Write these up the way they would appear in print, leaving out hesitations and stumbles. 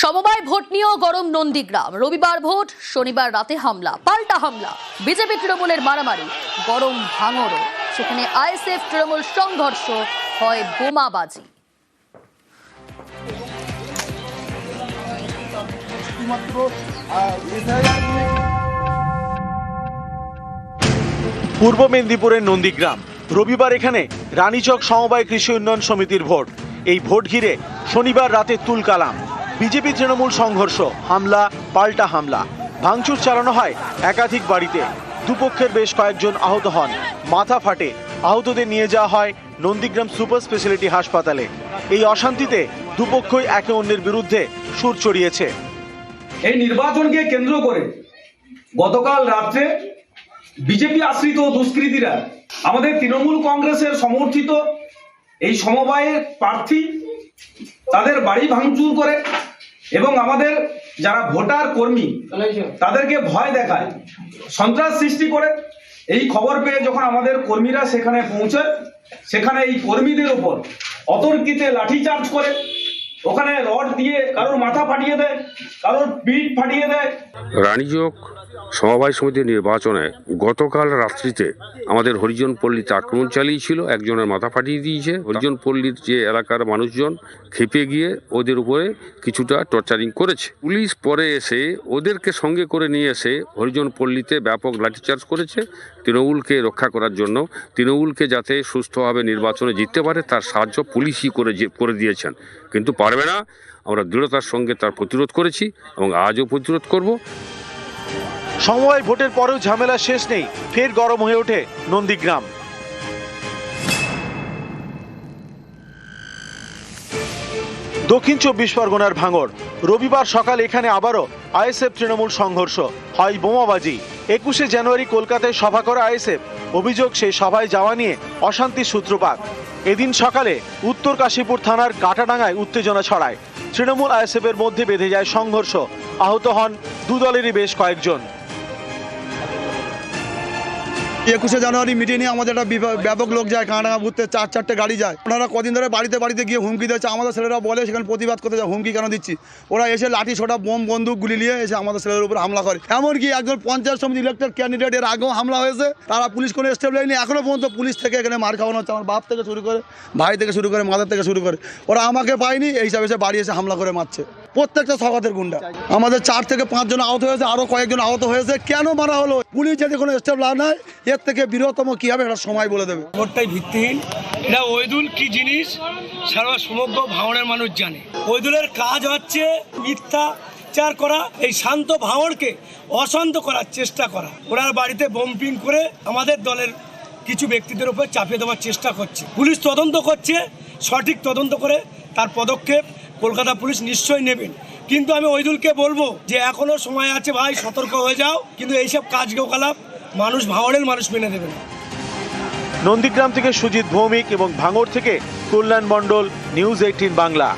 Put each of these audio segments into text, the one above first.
সমবায় ভোট নিয়েও গরম নন্দীগ্রাম। রবিবার ভোট, শনিবার রাতে হামলা, পাল্টা হামলা, বিজেপি তৃণমূলের মারামারি, গরম ভাঙড়ও। সেখানে আইএসএফ তৃণমূল সংঘর্ষ, হয় বোমাবাজি। পূর্ব মেদিনীপুরের নন্দীগ্রাম। রবিবার এখানে রানীচক সমবায় কৃষি উন্নয়ন সমিতির ভোট। এই ভোট ঘিরে শনিবার রাতে তুলকালাম। বিজেপি তৃণমূল সংঘর্ষ, হামলা, পাল্টা হামলা, ভাঙচুর চালানো হয় একাধিক বাড়িতে। দুপক্ষের বেশ কয়েকজন আহত হন, মাথা ফাটে। আহতদের নিয়ে যাওয়া হয় নন্দীগ্রাম সুপার স্পেশালিটি হাসপাতালে। এই অশান্তিতে দুপক্ষই একে অন্যের বিরুদ্ধে সুর চড়িয়েছে। এই নির্বাচনকে কেন্দ্র করে গতকাল রাত্রে বিজেপি আশ্রিত দুষ্কৃতীরা আমাদের তৃণমূল কংগ্রেসের সমর্থিত এই সমবায়ের প্রার্থী তাদের বাড়ি ভাঙচুর করে এবং আমাদের যারা ভোটার কর্মী তাদেরকে ভয় দেখায়, সন্ত্রাস সৃষ্টি করে। এই খবর পেয়ে যখন আমাদের কর্মীরা সেখানে পৌঁছায়, সেখানে এই কর্মীদের উপর অতর্কিতে লাঠিচার্জ করে, ওখানে রড দিয়ে কারোর মাথা ফাটিয়ে দেয়, কারোর পিঠ ফাটিয়ে দেয়। রানীচক সমবায় সমিতির নির্বাচনে গতকাল রাত্রিতে আমাদের হরিজন পল্লীতে আক্রমণ চালিয়েছিল, একজনের মাথা ফাটিয়ে দিয়েছে। হরিজন পল্লীর যে এলাকার মানুষজন খেপে গিয়ে ওদের উপরে কিছুটা টর্চারিং করেছে। পুলিশ পরে এসে ওদেরকে সঙ্গে করে নিয়ে এসে হরিজন পল্লীতে ব্যাপক লাঠিচার্জ করেছে তৃণমূলকে রক্ষা করার জন্য। তৃণমূলকে যাতে সুস্থভাবে নির্বাচনে জিততে পারে তার সাহায্য পুলিশই করে দিয়েছেন, কিন্তু পারবে না। আমরা দৃঢ়তার সঙ্গে তার প্রতিরোধ করেছি এবং আজও প্রতিরোধ করব। সমবায় ভোটের পরেও ঝামেলা শেষ নেই, ফের গরম হয়ে ওঠে নন্দীগ্রাম। দক্ষিণ 24 পরগনার ভাঙড়। রবিবার সকাল এখানে আবারও আইএসএফ তৃণমূল সংঘর্ষ, হয় বোমাবাজি। 21শে জানুয়ারি কলকাতায় সভা করা আইএসএফ, অভিযোগ সেই সভায় যাওয়া নিয়ে অশান্তির সূত্রপাত। এদিন সকালে উত্তর কাশীপুর থানার কাটাডাঙ্গায় উত্তেজনা ছড়ায়। তৃণমূল আইএসএফের মধ্যে বেঁধে যায় সংঘর্ষ, আহত হন দু দলেরই বেশ কয়েকজন। 21শে জানুয়ারি মিটিংয়ে আমাদের একটা ব্যাপক লোক যায়, কাঁটাঙ্গা ঘুরতে, 4-4টে গাড়ি যায়। ওনারা কদিন ধরে বাড়িতে গিয়ে হুমকি দিচ্ছে। আমাদের ছেলেরা বলে সেখানে প্রতিবাদ করতে যায়, হুমকি কেন দিচ্ছি? ওরা এসে লাঠি ছোটা বোম বন্দুক গুলি নিয়ে এসে আমাদের ছেলের উপর হামলা করে। এমনকি একজন পঞ্চায়েত সমিতি ইলেক্টেড ক্যান্ডিডেট, এর আগেও হামলা হয়েছে, তারা পুলিশ কোনো স্টেপ নেয়নি। এখনও পর্যন্ত পুলিশ থেকে এখানে মার খাওয়ানো হচ্ছে, আমার বাপ থেকে শুরু করে, ভাই থেকে শুরু করে, মাদার থেকে শুরু করে। ওরা আমাকে পায়নি, এই হিসাবে এসে বাড়ি এসে হামলা করে মারছে। প্রত্যেকটা সকাতের গুন্ডা। আমাদের 4 থেকে 5 জন আহত হয়েছে, আরও কয়েকজন আহত হয়েছে। কেন মারা হলো? পুলিশ যদি কোনো স্টেপ না নেয়, এর থেকে বৃহত্তম কি হবে এটা সময় বলে দেবে। ভোটটাই ভিত্তিহীন। এটা ওইদুল কি জিনিস সারা সমগ্র ভাঙড়ের মানুষ জানে। ওইদুলের কাজ হচ্ছে মিথ্যাচার করা, এই শান্ত ভাঙড়কে অশান্ত করার চেষ্টা করা। ওনার বাড়িতে বোমপিং করে আমাদের দলের কিছু ব্যক্তিদের উপর চাপিয়ে দেওয়ার চেষ্টা করছে। পুলিশ তদন্ত করছে, সঠিক তদন্ত করে তার পদক্ষেপ কলকাতা পুলিশ নিশ্চয়ই নেবেন। কিন্তু আমি ওইদুলকে বলবো যে এখনো সময় আছে ভাই, সতর্ক হয়ে যাও। কিন্তু এইসব কাজকলাপ মানুষ, ভাঙড়ের মানুষ মেনে দেবে না। নন্দীগ্রাম থেকে সুজিত ভৌমিক এবং ভাঙড় থেকে কল্যাণ মণ্ডল, নিউজ 18 বাংলা।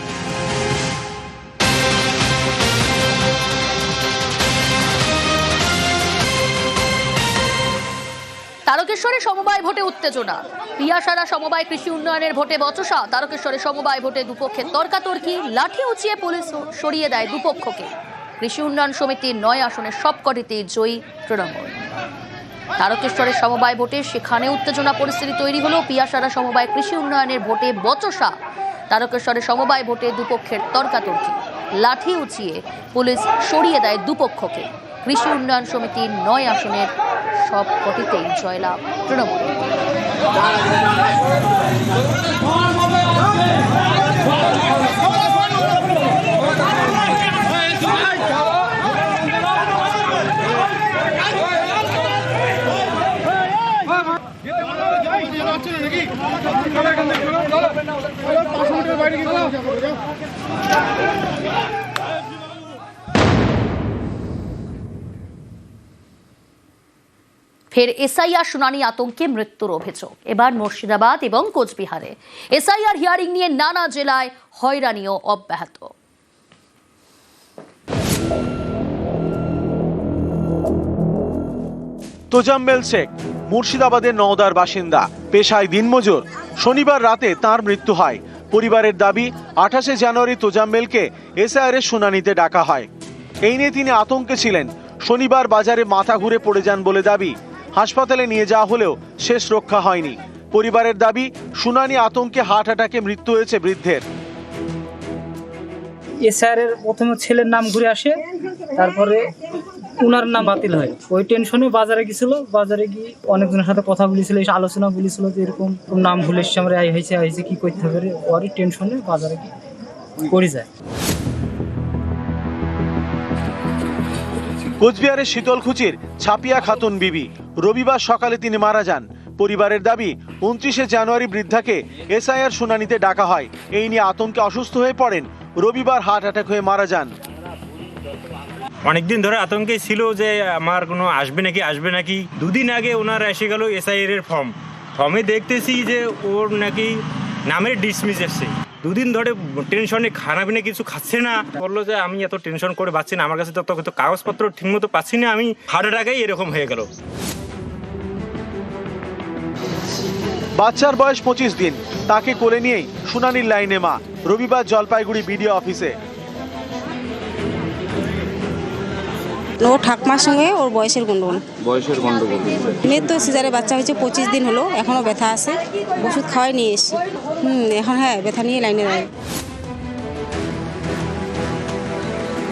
তারকেশ্বরে সমবায় ভোটে উত্তেজনা। পিয়াসারা সমবায় কৃষি উন্নয়নের ভোটে বচসা। তারকেশ্বরে সমবায় ভোটে দুপক্ষের তর্কাতর্কি, লাঠি উঁচিয়ে পুলিশ সরিয়ে দেয় দুপক্ষকে। কৃষি উন্নয়ন সমিতির 9 আসনের সবকটিতেই জয়ী তৃণমূল। তারকেশ্বরের সমবায় ভোটে সেখানে উত্তেজনা পরিস্থিতি তৈরি হলো। পিয়াসারা সমবায় কৃষি উন্নয়নের ভোটে বচসা। তারকেশ্বরের সমবায় ভোটে দুপক্ষের তর্কাতর্কি, লাঠি উঁচিয়ে পুলিশ সরিয়ে দেয় দুপক্ষকে। কৃষি উন্নয়ন সমিতির 9 আসনের সবকটিতেই জয়লাভ তৃণমূল। ফের এসআইআর শুনানি আতঙ্কে মৃত্যুর অভিযোগ। এবার মুর্শিদাবাদ এবং কোচবিহারে এসআইআর হিয়ারিং নিয়ে নানা জেলায় হয়রানিও অব্যাহত। তোজাম্মেল শেখ মুর্শিদাবাদের নওদার বাসিন্দা, পেশায় দিনমজুর। শনিবার রাতে তার মৃত্যু হয়। পরিবারের দাবি 28শে জানুয়ারি তোজাম্মেলকে এসআইআর এর শুনানিতে ডাকা হয়। এই নিয়ে তিনি আতঙ্কে ছিলেন। শনিবার বাজারে মাথা ঘুরে পড়ে যান বলে দাবি। হাসপাতালে নিয়ে যাওয়া হলেও শেষ রক্ষা হয়নি। পরিবারের দাবি, শুনানি আতঙ্কে হার্ট অ্যাটাকে মৃত্যু হয়েছে বৃদ্ধের। এসআইআর প্রথমে ছেলের নাম ঘুরে আসে, তারপরে উনার নাম বাতিল হয়। ওই টেনশনে বাজারে গেছিল, বাজারে গিয়ে অনেকজনের সাথে কথা বলেছিল, এসে আলোচনা বলেছিল যে এরকম নাম ভুলে এসছে, আমরা এই হয়েছে কি করতে হবে, ওরই টেনশনে বাজারে গিয়ে পড়ে যায়। কোচবিহারের শীতলকুচির ছাপিয়া খাতুন বিবি, রবিবার সকালে তিনি মারা যান। পরিবারের দাবি, 29শে জানুয়ারি বৃদ্ধাকে এসআইআর শুনানিতে ডাকা হয়। এই নিয়ে আতঙ্কে অসুস্থ হয়ে পড়েন। রবিবার হার্ট অ্যাটাক হয়ে মারা যান। অনেকদিন ধরে আতঙ্কে ছিল যে আমার কোনো আসবে নাকি। দুদিন আগে ওনার এসে গেল এসআইআর এর ফর্মে দেখতেছি যে ওর নাকি নামের ডিসমিস এসছে। দুদিন ধরে টেনশনে খানাপিনা কিছু খাচ্ছে না। বললো যে আমি এত টেনশন করে পাচ্ছি না, আমার কাছে তো কাগজপত্র ঠিকমতো পাচ্ছি না, আমি হার্ট অ্যাটাকেই এরকম হয়ে গেল। বাচ্চার বয়স 25 দিন। তাকে কোলে নিয়েই শুনানির লাইনে মা। রবিবার জলপাইগুড়ি বিডিও অফিসে। ও ঠাকমার সঙ্গে ওর বয়সের গন্ডগোল। মেয়ের তো সিজারে বাচ্চা হয়েছে, 25 দিন হলো, এখনো ব্যথা আছে, ওষুধ খাওয়াই নিয়ে এসছি। এখন ব্যথা নিয়ে লাইনে দাঁড়ায়।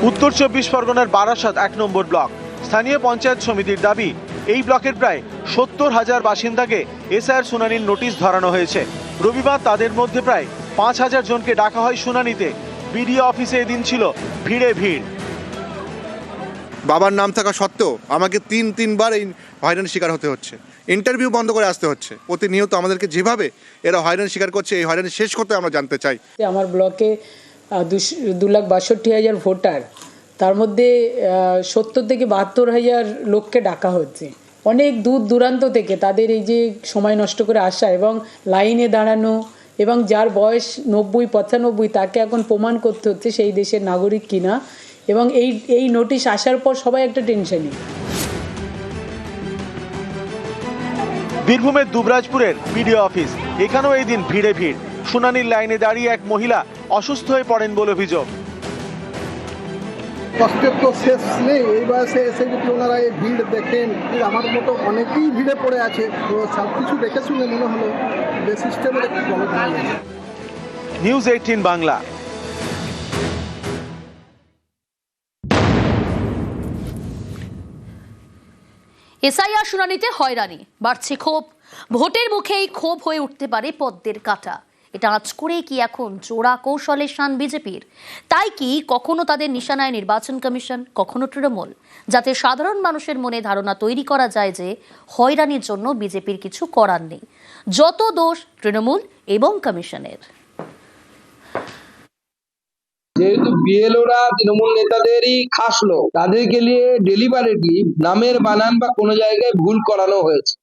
উত্তর 24 পরগনার বারাসাত 1 নম্বর ব্লক। স্থানীয় পঞ্চায়েত সমিতির দাবি, এই ব্লকের প্রায় 70,000 বাসিন্দাকে এসআইআর শুনানির নোটিশ ধরানো হয়েছে। রবিবার তাদের মধ্যে প্রায় 5,000 জনকে ডাকা হয় শুনানিতে। বিডিও অফিসে এদিন ছিল ভিড়ে ভিড়। বাবার নাম থাকা সত্ত্বেও আমাকে তিনবার এই হয়রানির শিকার হতে হচ্ছে। ইন্টারভিউ বন্ধ করে আসতে হচ্ছে। প্রতিনিয়ত আমাদেরকে যেভাবে এরা হয়রানি শিকার করছে, এই হয়রানি শেষ করতে আমরা জানতে চাই। আমার ব্লকে 2,62,000 ভোটার, তার মধ্যে 70 থেকে 72,000 লোককে ডাকা হচ্ছে। অনেক দূর দূরান্ত থেকে তাদের এই যে সময় নষ্ট করে আসা এবং লাইনে দাঁড়ানো, এবং যার বয়স 90-95 তাকে এখন প্রমাণ করতে হচ্ছে সেই দেশের নাগরিক কিনা। এবং এই নোটিশ আসার পর সবাই একটা টেনশনে। বীরভূমের দুবরাজপুরের বিডিও অফিস, এখানেও এই দিন ভিড়ে ভিড়। শুনানির লাইনে দাঁড়িয়ে এক মহিলা অসুস্থ হয়ে পড়েন বলে অভিযোগ। কষ্টের তো শেষ নেই। এই বয়সে এসে যদি ওনারা এই ভিড় দেখেন, আমার মতো অনেকেই ভিড়ে পড়ে আছে, তো সব কিছু দেখে শুনে মনে হলো যে সিস্টেমের একটু গলত হয়ে গেছে। নিউজ 18 বাংলা। এসআইআর শুনানিতে হয়রানি, বাড়ছে ক্ষোভ। ভোটের মুখেই ক্ষোভ হয়ে উঠতে পারে পদ্মের কাঁটা। এটা আঁচ করেই কি এখন চোরা কৌশলের শান বিজেপির? তাই কি কখনো তাদের নিশানায় নির্বাচন কমিশন, কখনো তৃণমূল, যাতে সাধারণ মানুষের মনে ধারণা তৈরি করা যায় যে হয়রানির জন্য বিজেপির কিছু করার নেই। যত দোষ তৃণমূল এবং কমিশনের। যেহেতু বিএলওরা তৃণমূল নেতাদেরই খাস লোক, তাদেরকে নিয়ে ডেলিভারেটলি নামের বানান বা কোনো জায়গায় ভুল করানো হয়েছে।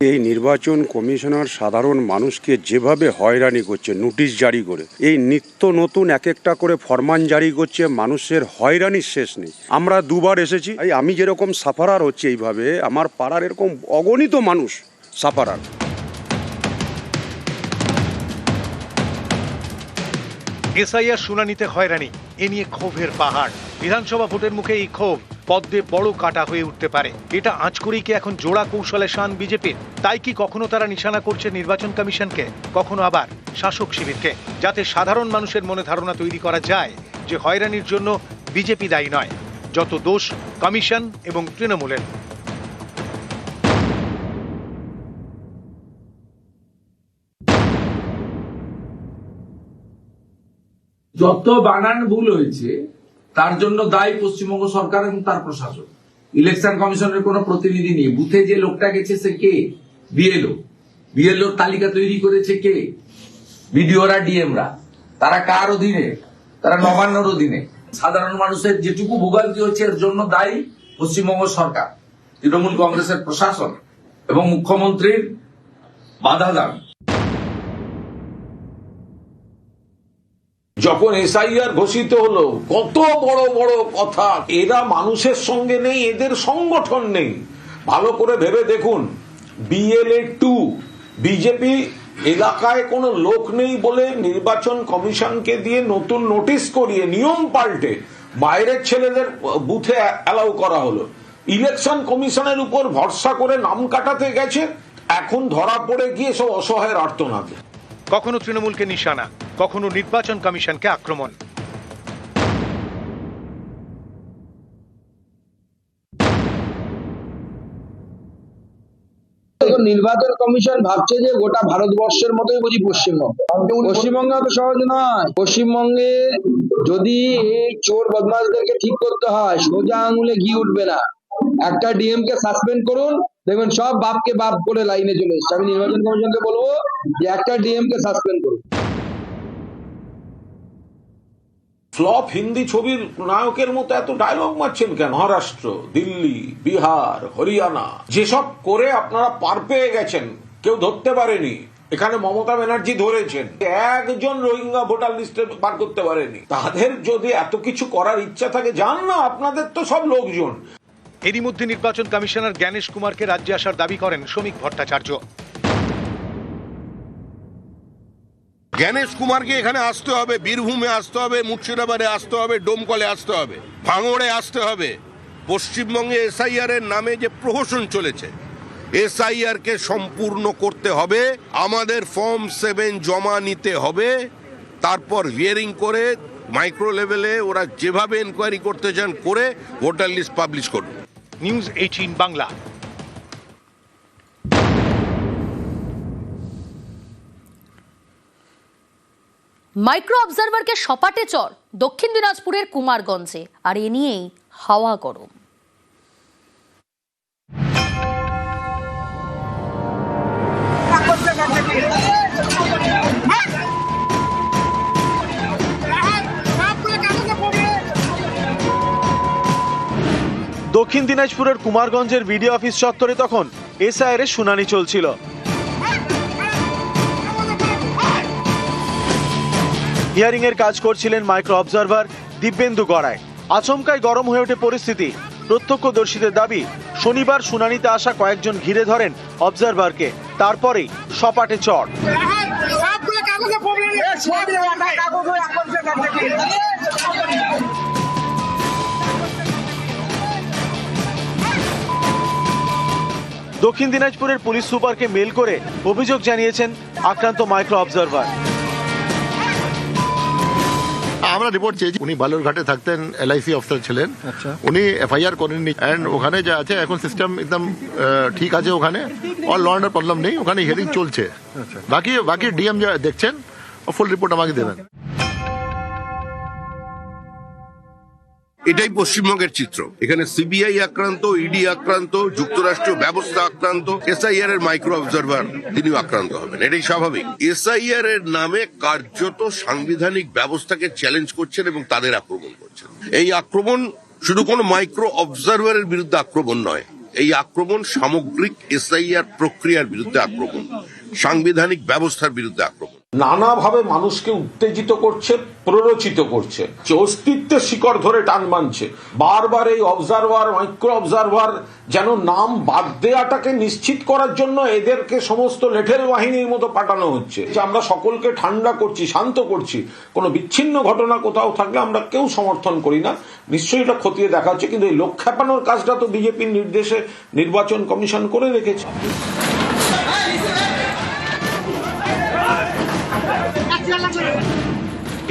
এই নির্বাচন কমিশনার সাধারণ মানুষকে যেভাবে হয়রানি করছে, নোটিশ জারি করে, এই নিত্য নতুন এক একটা করে ফরমান জারি করছে, মানুষের হয়রানির শেষ নেই। আমরা দুবার এসেছি, আমি যেরকম সাফারার হচ্ছে, এইভাবে আমার পাড়ার এরকম অগণিত মানুষ সাফারার। এসআইআর শুনানিতে হয়রানি, এ নিয়ে ক্ষোভের পাহাড়। বিধানসভা ভোটের মুখে এই ক্ষোভ পদ্মে বড় কাটা হয়ে উঠতে পারে। এটা আঁচ করেই কি এখন জোড়া কৌশলে শান বিজেপির? তাই কি কখনো তারা নিশানা করছে নির্বাচন কমিশনকে, কখনো আবার শাসক শিবিরকে, যাতে সাধারণ মানুষের মনে ধারণা তৈরি করা যায় যে হয়রানির জন্য বিজেপি দায়ী নয়, যত দোষ কমিশন এবং তৃণমূলের। যত বানান ভুল হয়েছে তার জন্য দায়ী পশ্চিমবঙ্গ সরকার এবং তার প্রশাসন। ইলেকশন কমিশনের কোন প্রতিনিধি নেই। বুথে যে লোকটা গেছে সে কে? বিএলওর তালিকা তৈরি করেছে কে? বিডিওরা, ডিএমরা। তারা কার অধীনে? তারা নবান্নর অধীনে। সাধারণ মানুষের যেটুকু ভোগান্তি হচ্ছে এর জন্য দায়ী পশ্চিমবঙ্গ সরকার, তৃণমূল কংগ্রেসের প্রশাসন এবং মুখ্যমন্ত্রীর বাধা দান। যখন এসআইআর ঘোষিত হলো, কত বড় বড় কথা। এরা মানুষের সঙ্গে নেই, এদের সংগঠন নেই। ভালো করে ভেবে দেখুন, BLA 2 বিজেপি এলাকায় কোনো লোক নেই বলে নির্বাচন কমিশনকে দিয়ে নতুন নোটিশ করিয়ে নিয়ম পাল্টে বাইরের ছেলেদের বুথে অ্যালাউ করা হলো। ইলেকশন কমিশনের উপর ভরসা করে নাম কাটাতে গেছে, এখন ধরা পড়ে গিয়ে সব অসহায়ের আর্তনাদ। কখনো তৃণমূলকে নিশানা, কখনো নির্বাচন কমিশনকে আক্রমণ। নির্বাচন কমিশন ভাবছে যে গোটা ভারতবর্ষের মতোই বুঝি পশ্চিমবঙ্গ। পশ্চিমবঙ্গে তো সহজ নয়। পশ্চিমবঙ্গে যদি এই চোর বদমাশদেরকে ঠিক করতে হয়, সোজা আঙুলে ঘি উঠবে না। একটা ডিএম কে সাসপেন্ড করুন, দেখবেন সব বাপকে বাপ করে লাইনে চলে এসছে। আমি নির্বাচন কমিশনকে বলবো যে একটা ডিএম কে সাসপেন্ড করুন। ফ্লপ হিন্দি ছবির নায়কের মতো এত ডায়লগ মারছেন কেন? মহারাষ্ট্র, দিল্লি, বিহার, হরিয়ানা যেসব করে আপনারা পার পেয়ে গেছেন, কেউ ধরতে পারেনি। এখানে মমতা ব্যানার্জি ধরেছেন, একজন রোহিঙ্গা ভোটার লিস্টে পার করতে পারেনি। তাদের যদি এত কিছু করার ইচ্ছা থাকে, যান না, আপনাদের তো সব লোকজন। এরই মধ্যে নির্বাচন কমিশনার জ্ঞানেশ কুমারকে রাজ্যে আসার দাবি করেন শ্রমিক ভট্টাচার্য। জ্ঞানেশ কুমারকে এখানে আসতে হবে, বীরভূমে আসতে হবে, মুর্শিদাবাদে আসতে হবে, ডোমকলে আসতে হবে, ভাঙড়ে আসতে হবে। পশ্চিমবঙ্গে এসআইআর এর নামে যে প্রহসন চলেছে, এসআইআর কে সম্পূর্ণ করতে হবে। আমাদের ফর্ম 7 জমা নিতে হবে, তারপর হিয়ারিং করে মাইক্রো লেভেলে ওরা যেভাবে এনকোয়ারি করতে চান করে ভোটার লিস্ট পাবলিশ করুন। নিউজ 18 বাংলা। মাইক্রো অবজারভারকে সপাটে চড় দক্ষিণ দিনাজপুরের কুমারগঞ্জে, আর এ নিয়েই হাওয়া গরম। দক্ষিণ দিনাজপুরের কুমারগঞ্জের বিডিও অফিস চত্বরে তখন এসআইআর এর শুনানি চলছিল। হিয়ারিং এর কাজ করছিলেন মাইক্রো অবজারভার দিব্যেন্দু গড়াই। আচমকাই গরম হয়ে ওঠে পরিস্থিতি। প্রত্যক্ষদর্শীদের দাবি, শনিবার শুনানিতে আসা কয়েকজন ঘিরে ধরেন অবজারভারকে, তারপরেই সপাটে চড়। দক্ষিণ দিনাজপুরের পুলিশ সুপারকে মেল করে অভিযোগ জানিয়েছেন আক্রান্ত মাইক্রো অবজারভার। আমরা রিপোর্ট চেয়েছি, উনি বালুরঘাটে থাকতেন, এলআইসি অফিসার ছিলেন, উনি এফআইআর করেননি। এন্ড ওখানে যা আছে এখন সিস্টেম একদম ঠিক আছে, ওখানে অল ল অ্যান্ড প্রবলেম নেই, ওখানে হিয়ারিং চলছে। বাকি ডিএম যা দেখছেন ফুল রিপোর্ট আমাকে দেবেন। এটাই পশ্চিমবঙ্গের চিত্র। এখানে সিবিআই আক্রান্ত, ইডি আক্রান্ত, যুক্তরাষ্ট্র ব্যবস্থা আক্রান্ত, এসআইআর এর মাইক্রো অবজারভার তিনিও আক্রান্ত হবেন, এটাই স্বাভাবিক। এসআইআর এর নামে কার্যত সাংবিধানিক ব্যবস্থাকে চ্যালেঞ্জ করছেন এবং তাদের আক্রমণ করছেন। এই আক্রমণ শুধু কোনো মাইক্রো অবজারভারের বিরুদ্ধে আক্রমণ নয়, এই আক্রমণ সামগ্রিক এসআইআর প্রক্রিয়ার বিরুদ্ধে আক্রমণ, সাংবিধানিক ব্যবস্থার বিরুদ্ধে আক্রমণ। নানাভাবে মানুষকে উত্তেজিত করছে, প্ররোচিত করছে, অস্তিত্বের শিকড় ধরে টান মানছে। বারবার এই অবজারভার, মাইক্রো অবজারভার যেন নাম বাদ দেওয়াটাকে নিশ্চিত করার জন্য এদেরকে সমস্ত লেঠেল বাহিনীর মতো পাঠানো হচ্ছে। যে আমরা সকলকে ঠান্ডা করছি, শান্ত করছি, কোনো বিচ্ছিন্ন ঘটনা কোথাও থাকলে আমরা কেউ সমর্থন করি না, নিশ্চয়ই এটা খতিয়ে দেখা হচ্ছে। কিন্তু এই লোক খেপানোর কাজটা তো বিজেপির নির্দেশে নির্বাচন কমিশন করে রেখেছে।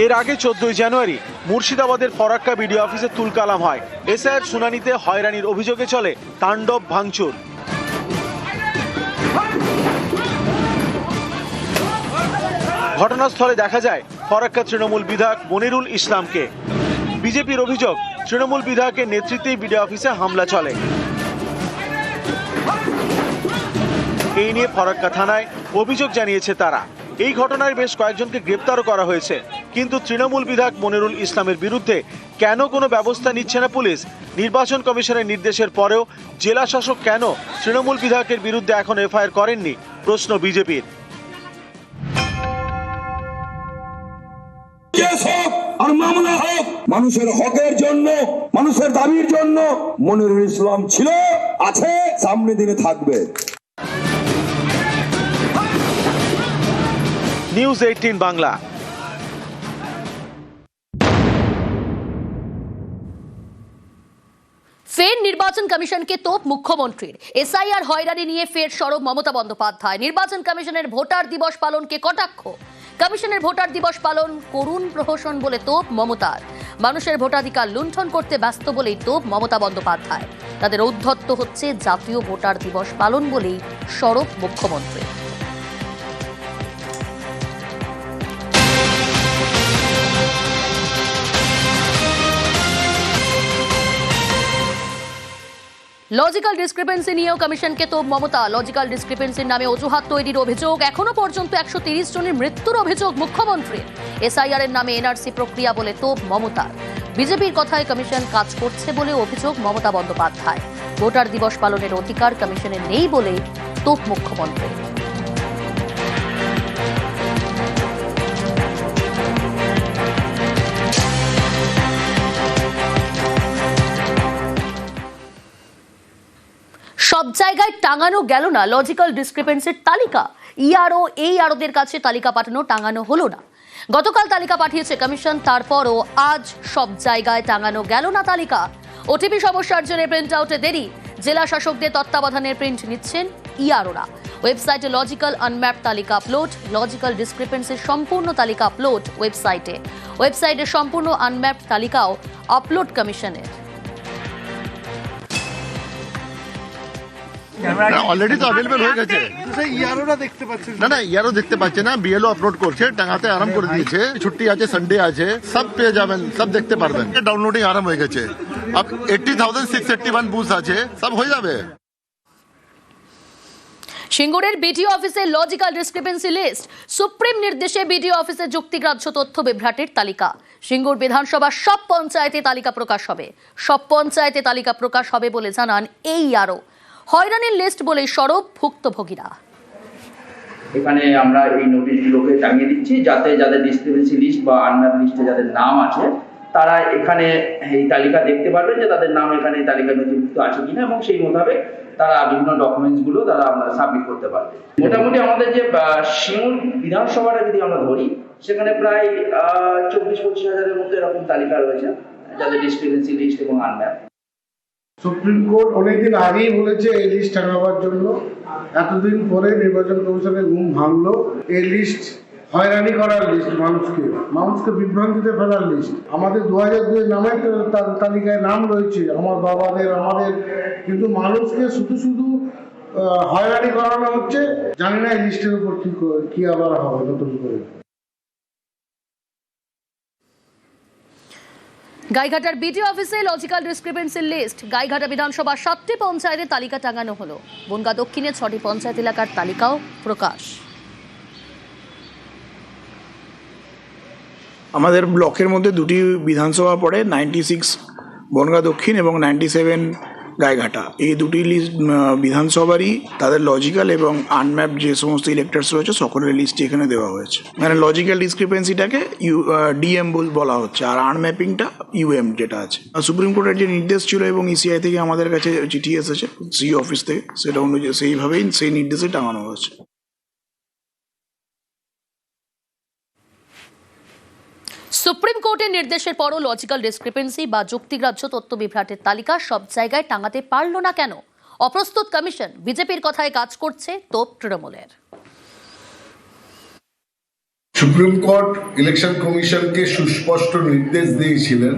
এর আগে 14 জানুয়ারি মুর্শিদাবাদের ফরাক্কা বিডিও অফিসে তুলকালাম হয়। এসআইআর শুনানিতে হয়রানির অভিযোগে চলে তাণ্ডব ভাঙচুর। ঘটনাস্থলে দেখা যায় ফরাক্কা তৃণমূল বিধায়ক মনিরুল ইসলামকে। বিজেপির অভিযোগ, তৃণমূল বিধায়কের নেতৃত্বেই বিডিও অফিসে হামলা চলে। এই নিয়ে ফরাক্কা থানায় অভিযোগ জানিয়েছে তারা। এই ঘটনায় বেশ কয়েকজনকে গ্রেপ্তারও করা হয়েছে। কিন্তু তৃণমূল বিধায়ক মনিরুল ইসলামের বিরুদ্ধে কেন কোনো ব্যবস্থা নিচ্ছে না পুলিশ? নির্বাচন কমিশনের নির্দেশের পরেও জেলা শাসক কেন তৃণমূল বিধায়কের বিরুদ্ধে এখন এফআইআর করেননি, প্রশ্ন বিজেপির। আর মামলা হোক মানুষের হকের জন্য, মানুষের দাবির জন্য। মনিরুল ইসলাম ছিল, আছে, সামনে দিনে থাকবে। নিউজ 18 বাংলা। ফের নির্বাচন কমিশনকে তোপ মুখ্যমন্ত্রীর। এসআইআর হয়রানি নিয়ে ফের সরব মমতা বন্দ্যোপাধ্যায়। নির্বাচন কমিশনের ভোটার দিবস পালনকে কটাক্ষ। কমিশনের ভোটার দিবস পালন করুণ প্রহসন বলে তোপ মমতার। মানুষের ভোটাধিকার লুণ্ঠন করতে ব্যস্ত বলেই তোপ মমতা বন্দ্যোপাধ্যায়। তাদের ঔদ্ধত্য হচ্ছে জাতীয় ভোটার দিবস পালন বলেই সরব মুখ্যমন্ত্রী। লজিক্যাল ডিসক্রিপেন্সি নিয়েও কমিশনকে তোপ মমতা। লজিক্যাল ডিসক্রিপেন্সির নামে অজুহাত তৈরির অভিযোগ। এখনো পর্যন্ত 130 জনের মৃত্যুর অভিযোগ মুখ্যমন্ত্রীর। এসআইআর এর নামে এনআরসি প্রক্রিয়া বলে তোপ মমতার। বিজেপির কথায় কমিশন কাজ করছে বলে অভিযোগ মমতা বন্দ্যোপাধ্যায়। ভোটার দিবস পালনের অধিকার কমিশনের নেই বলে তোপ মুখ্যমন্ত্রী। সব জায়গায় টাঙানো গেল না লজিক্যাল ডিসক্রিপেন্সির তালিকা। ইআরও এই আরোদের কাছে তালিকা পাঠানো টাঙানো হলো না। গতকাল তালিকা পাঠিয়েছে কমিশন, তারপরও আজ সব জায়গায় টাঙানো গেল না তালিকা। ওটিপি সমস্যার জন্য প্রিন্ট আউটে দেরি। জেলা শাসকদের তত্ত্বাবধানের প্রিন্ট নিচ্ছেন ইআরওরা। ওয়েবসাইটে লজিক্যাল আনম্যাপ তালিকা আপলোড। লজিক্যাল ডিসক্রিপেন্সির সম্পূর্ণ তালিকা আপলোড ওয়েবসাইটে সম্পূর্ণ আনম্যাপ তালিকাও আপলোড কমিশনের। অলরেডি তো অ্যাভেলেবল হয়ে গেছে। ইয়ারোরা দেখতে পাচ্ছে না, ইয়ারও দেখতে পাচ্ছে না। বিএলও আপলোড করছে, টাঙাতে আরাম করে দিয়েছে। ছুটি আছে, সানডে আছে, সব পেয়ে যাবেন, সব দেখতে পারবেন। ডাউনলোডিং আরাম হয়ে গেছে। আপ 80,681 বুথ আছে, সব হয়ে যাবে। সিঙ্গুরের বিডিও অফিসে লজিক্যাল ডিসক্রিপেন্সি লিস্ট। সুপ্রিম নির্দেশে বিডিও অফিসে যুক্তিগ্রাহ্য তথ্য বিভ্রাটের তালিকা। সিঙ্গুর বিধানসভার সব পঞ্চায়েতে তালিকা প্রকাশ হবে বলে জানান এই আরও। হয়রানির লিস্ট বলে সরব ভুক্তভোগীরা। এখানে আমরা এই নোটিশগুলোকে টাঙিয়ে দিচ্ছি যাতে যাদের ডিসক্রিপেন্সি লিস্ট বা আনম্যাপ লিস্টে যাদের নাম আছে তারা এখানে এই তালিকা দেখতে পারবেন যে তাদের নাম এখানে এই তালিকা নথিভুক্ত আছে কিনা, এবং সেই মোতাবেক তারা বিভিন্ন ডকুমেন্টস গুলো তারা সাবমিট করতে পারবে। মোটামুটি আমাদের যে সিঙ্গুর বিধানসভাটা যদি আমরা ধরি, সেখানে প্রায় 24-25 হাজারের মতো এরকম তালিকা রয়েছে যাদের ডিসক্রিপেন্সি লিস্ট এবং আনম্যাপ। সুপ্রিম কোর্ট অনেকদিন আগেই বলেছে এই লিস্ট টাঙাবার জন্য। এতদিন পরে নির্বাচন কমিশনের ঘুম ভাঙলো। এই লিস্ট হয়রানি করার লিস্ট, মানুষকে বিভ্রান্তিতে ফেলার লিস্ট। আমাদের 2002 নামের তালিকায় নাম রয়েছে, আমার বাবাদের, আমাদের, কিন্তু মানুষকে শুধু হয়রানি করানো হচ্ছে। জানি না এই লিস্টের উপর কি আবার হবে নতুন করে। গাইঘাটার বিডিও অফিসে লজিক্যাল ডিসক্রিপেন্সির লিস্ট। গাইঘাটা বিধানসভার 7টি পঞ্চায়েতের তালিকা টাঙানো হলো। বনগাঁ দক্ষিণে 6টি পঞ্চায়েত এলাকার তালিকাও প্রকাশ। আমাদের ব্লকের মধ্যে দুটি বিধানসভা পড়ে, 96 বনগাঁ দক্ষিণ এবং 97 গাইঘাটা। এই দুটি লিস্ট বিধানসভারই তাদের লজিক্যাল এবং আনম্যাপ যে সমস্ত ইলেক্টরস রয়েছে সকলের লিস্টে এখানে দেওয়া হয়েছে। মানে লজিক্যাল ডিসক্রিপেন্সিটাকে ডিএম বলা হচ্ছে, আর আনম্যাপিংটা ইউএম যেটা আছে। সুপ্রিম কোর্টের যে নির্দেশ ছিল এবং ইসিআই থেকে আমাদের কাছে চিঠি এসেছে সি অফিস থেকে, সেটা অনুযায়ী সেইভাবেই সেই নির্দেশে টাঙানো হয়েছে। সুপ্রিম কোর্টের নির্দেশের পরও লজিক্যাল ডিসক্রিপেন্সি বা যুক্তিগ্রাহ্য তথ্য বিভ্রাটের তালিকা সব জায়গায় টাঙাতে পারল না কেন? অপ্রস্তুত কমিশন। বিজেপির কথায় কাজ করছে তোপ তৃণমূলের। সুপ্রিম কোর্ট ইলেকশন কমিশনকে সুস্পষ্ট নির্দেশ দিয়েছিলেন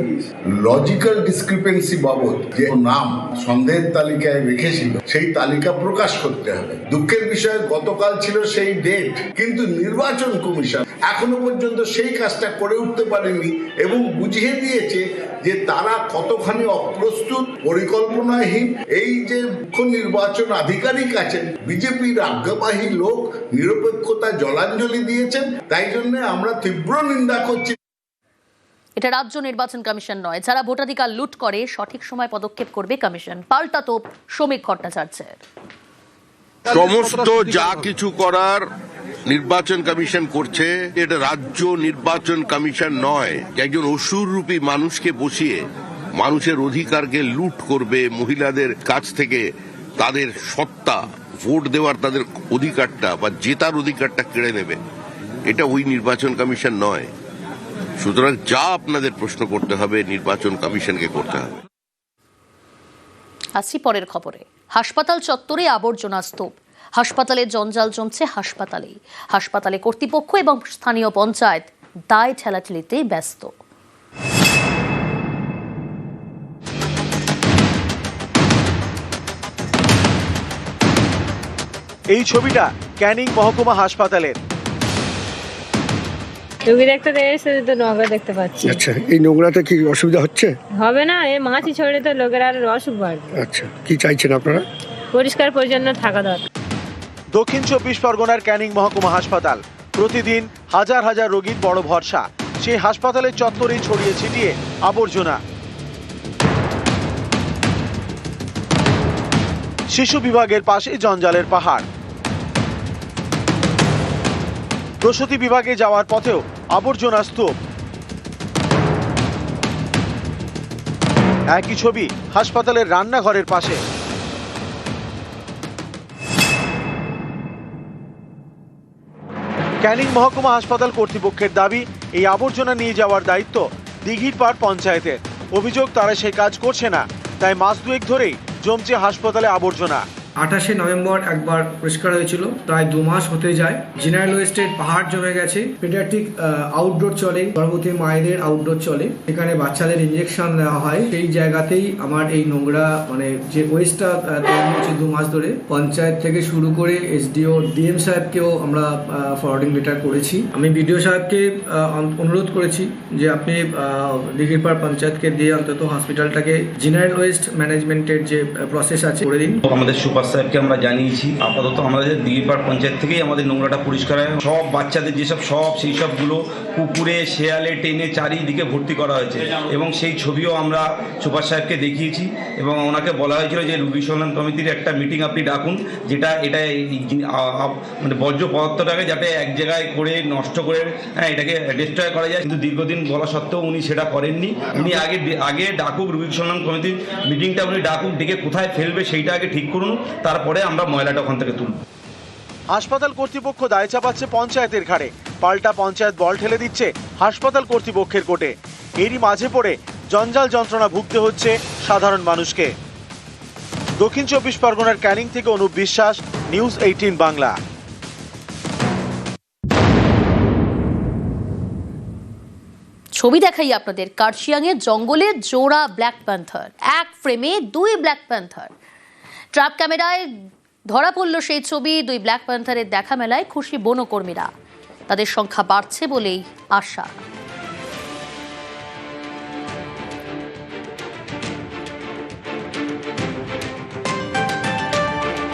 লজিক্যাল ডিসক্রিপেন্সি বাবদ যে নাম সন্দেহের তালিকায় রেখেছিল সেই তালিকা প্রকাশ করতে হবে। দুঃখের বিষয় গতকাল ছিল সেই ডেট, কিন্তু নির্বাচন কমিশন এখনো পর্যন্ত সেই কাজটা করে উঠতে পারেনি এবং বুঝিয়ে দিয়েছে যে তারা কতখানি অপ্রস্তুত, পরিকল্পনাহীন। এই যে মুখ্য নির্বাচন আধিকারিক আছেন, বিজেপির আজ্ঞাবাহী লোক নিরপেক্ষতা জলাঞ্জলি দিয়েছেন। তাই জন্য আমরা তীব্র নিন্দা করছি। এটা রাজ্য নির্বাচন কমিশন নয়, যারা ভোটাধিকার লুট করে সঠিক সময় পদক্ষেপ করবে কমিশন। পাল্টা তোপ শ্রমিক ভট্টাচার্যের। সমস্ত যা কিছু করার নির্বাচন কমিশন করছে, এটা রাজ্য নির্বাচন কমিশন নয়। একজন অসুররূপী মানুষকে বসিয়ে মানুষের অধিকারকে লুট করবে, মহিলাদের কাছ থেকে তাদের সত্তা, ভোট দেওয়ার তাদের অধিকারটা বা জেতার অধিকারটা কেড়ে নেবে। এটা ওই নির্বাচন কমিশন নয়। সুতরাং যা আপনাদের প্রশ্ন করতে হবে নির্বাচন কমিশনকে করতে হবে। আসি পরের খবরে। হাসপাতাল চত্বরে আবর্জনা স্তূপ, হাসপাতালে জঞ্জাল জমছে হাসপাতালে কর্তৃপক্ষ এবং স্থানীয় পঞ্চায়েত দায় ঠেলাঠেলিতে ব্যস্ত। এই ছবিটা ক্যানিং মহকুমা হাসপাতালের। রোগী দেখতে এসে তো নোংরা দেখতে পাচ্ছি। আচ্ছা, এই নোংরাতে কি অসুবিধা হচ্ছে? হবে না, এই মাছি ছড়ে তো লোকের আর অসুখ বাড়বে। আচ্ছা, কি চাইছেন আপনারা? পরিষ্কার পরিচ্ছন্ন থাকা দরকার। দক্ষিণ 24 পরগনার ক্যানিং মহকুমা হাসপাতাল প্রতিদিন হাজার হাজার রোগীর বড় ভরসা। সেই হাসপাতালের চত্বরেই ছড়িয়ে ছিটিয়ে আবর্জনা। শিশু বিভাগের পাশে জঞ্জালের পাহাড়। প্রসূতি বিভাগে যাওয়ার পথেও আবর্জনা স্তূপ। একই ছবি হাসপাতালের রান্নাঘরের পাশে। ক্যানিং মহকুমা হাসপাতাল কর্তৃপক্ষের দাবি, এই আবর্জনা নিয়ে যাওয়ার দায়িত্ব দিঘির পাড় পঞ্চায়েতের। অভিযোগ তারা সেই কাজ করছে না, তাই মাস দুয়েক ধরেই জমছে হাসপাতালে আবর্জনা। 28শে নভেম্বর একবার পরিষ্কার হয়েছিল, প্রায় 2 মাস হতে যায়। জেনারেল ওয়েস্টের পাহাড় জমে গেছে। পেডিয়াট্রিক আউটডোর চলে, গর্ভবতী মায়েদের আউটডোর চলে, এখানে বাচ্চাদের ইঞ্জেকশন দেওয়া হয়। সেই জায়গাতেই আমার এই নোংরা যে ওয়েস্টটা তৈরি হচ্ছে 2 মাস ধরে। পঞ্চায়েত থেকে শুরু করে এসডিও ডিএম সাহেবকেও আমরা ফরওয়ার্ডিং লেটার করেছি। আমি বিডিও সাহেবকে অনুরোধ করেছি যে আপনি দিঘিরপাড় পঞ্চায়েতকে দিয়ে অন্তত হসপিটালটাকে জেনারেল ওয়েস্ট ম্যানেজমেন্টের যে প্রসেস আছে করে দিন। আমাদের সুপার সাহেবকে আমরা জানিয়েছি। আপাতত আমাদের দিঘিরপাড় পঞ্চায়েত থেকেই আমাদের নোংরাটা পরিষ্কার হয়। সব বাচ্চাদের যেসব সেই সবগুলো পুকুরে শেয়ালে টেনে চারিদিকে ভর্তি করা হয়েছে এবং সেই ছবিও আমরা সুপার সাহেবকে দেখিয়েছি এবং ওনাকে বলা হয়েছিল যে রোগী সন্ধান কমিটির একটা মিটিং আপনি ডাকুন, যেটা মানে বর্জ্য পদার্থটাকে যাতে এক জায়গায় করে নষ্ট করে এটাকে ডিস্ট্রয় করা যায়। কিন্তু দীর্ঘদিন বলা সত্ত্বেও উনি সেটা করেননি। উনি আগে ডাকুক, রোগী সন্ধান কমিটির মিটিংটা উনি ডাকুক, ডেকে কোথায় ফেলবে সেইটা আগে ঠিক করুন, তারপরে আমরা ময়লাটা ওখান থেকে তুলব। হাসপাতাল কর্তৃপক্ষ দায় চাপাচ্ছে পঞ্চায়েতের ঘাড়ে, পাল্টা পঞ্চায়েত বল ঠেলে দিচ্ছে হাসপাতাল কর্তৃপক্ষের কোর্টে। এরই মাঝে পড়ে জঞ্জাল যন্ত্রণা ভুগতে হচ্ছে সাধারণ মানুষকে। দক্ষিণ 24 পরগনার ক্যানিং থেকে অনুপ বিশ্বাস, নিউজ 18 বাংলা। ছবি দেখাই আপনাদের। কার্শিয়াংয়ের জঙ্গলে জোড়া ব্ল্যাক প্যান্থার, এক ফ্রেমে 2 ব্ল্যাক প্যান্থার। ট্র্যাপ ক্যামেরায় ধরা পড়ল সেই ছবি। 2 ব্ল্যাক প্যান্থারের দেখা মেলায় খুশি বনকর্মীরা। তাদের সংখ্যা বাড়ছে বলেই আশা।